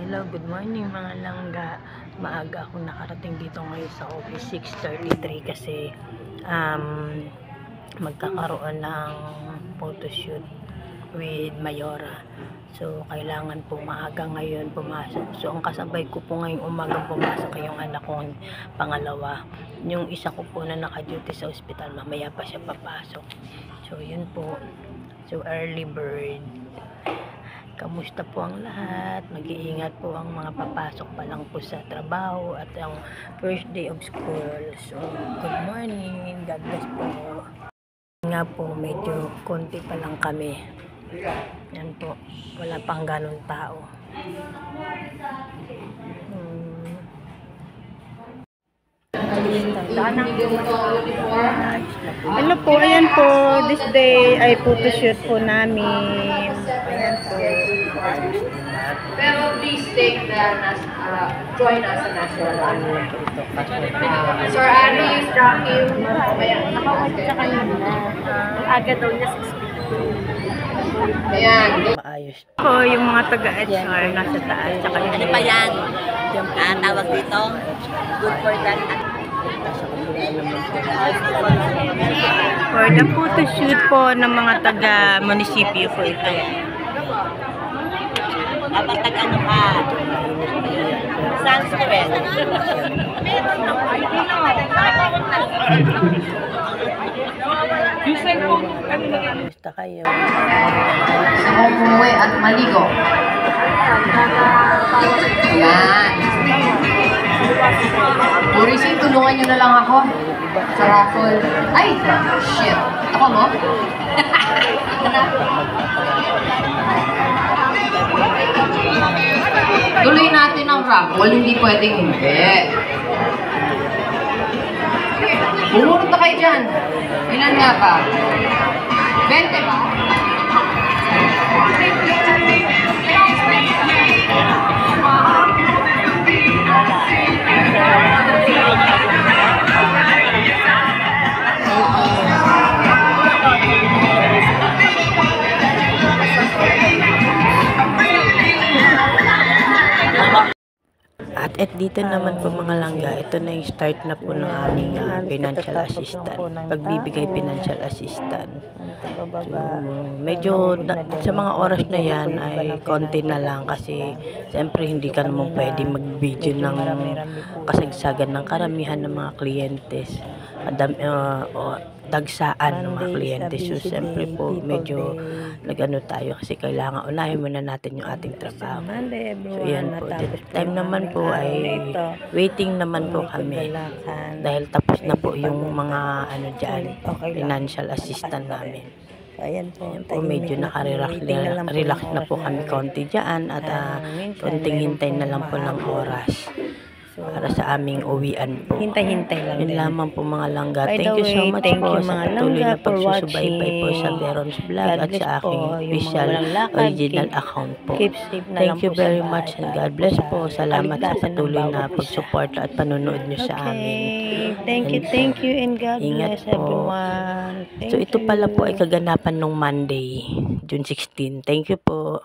Hello, good morning mga langga. Maaga ako nakarating dito ngayon sa office, 6:33 kasi magkakaroon ng photoshoot with Mayora. So, kailangan po maaga ngayon pumasok. So, ang kasabay ko po ngayong umagang pumasok yung anak kong pangalawa. Yung isa ko po na naka-duty sa ospital, mamaya pa siya papasok. So, yun po. So, early bird. Kamusta po ang lahat? Mag-iingat po ang mga papasok pa lang po sa trabaho at ang first day of school. So, good morning. God bless po. Nga po, medyo konti pa lang kami. Yan po. Wala pang ganun tao. Hello po, ayan po. This day ay photoshoot po namin. Ayan po. Pero please take join us sa national anthem. Sir Ari, Jackie, nakawag sa kanina. Aga daw niya sa ayan. Maayos po yung mga taga-HR nasa taas. Tsaka Ano pa yan? Tawag dito? Good for that. For the photoshoot po ng mga taga-munisipyo po ito. Dapat ano ka? Sunscreen. Basta kayo. Sa umuwi at maligo. Ayan. Purisin, tulungan nyo na lang ako sa raffle. Ay! Shit! Ako mo? Tuloy natin ang raffle, hindi pwedeng hindi. Bumunod na kayo dyan. Ilan nga ba? 20 ba? At dito naman po mga langga, ito na yung start na po ng aming financial assistant. Pagbibigay financial assistant. So, medyo sa mga oras na yan ay konti na lang kasi siyempre hindi ka naman pwede mag-video ng kasagsagan ng karamihan ng mga kliyentes. Dagsaan ng mga kliyente. So, siyempre po, medyo nag-ano tayo kasi kailangan unahin muna natin yung ating trabaho. So, yan po. The time naman po ay waiting naman po kami dahil tapos na po yung mga ano dyan, financial assistant namin. Ayan po, medyo nakarelax na po kami konti dyan at konting hintay na lang po ng oras para sa aming uwian po. Hintay-hintay lang. Yun lamang po mga langga. Thank you so much po sa patuloy na pagsusubaybay po sa Veron's Vlog at sa aking official original account po. Thank you very much and God bless po. Salamat sa patuloy na pagsuporta at panonood nyo sa amin. Thank you and God bless everyone. So ito pala po ay kaganapan nung Monday, June 16. Thank you po.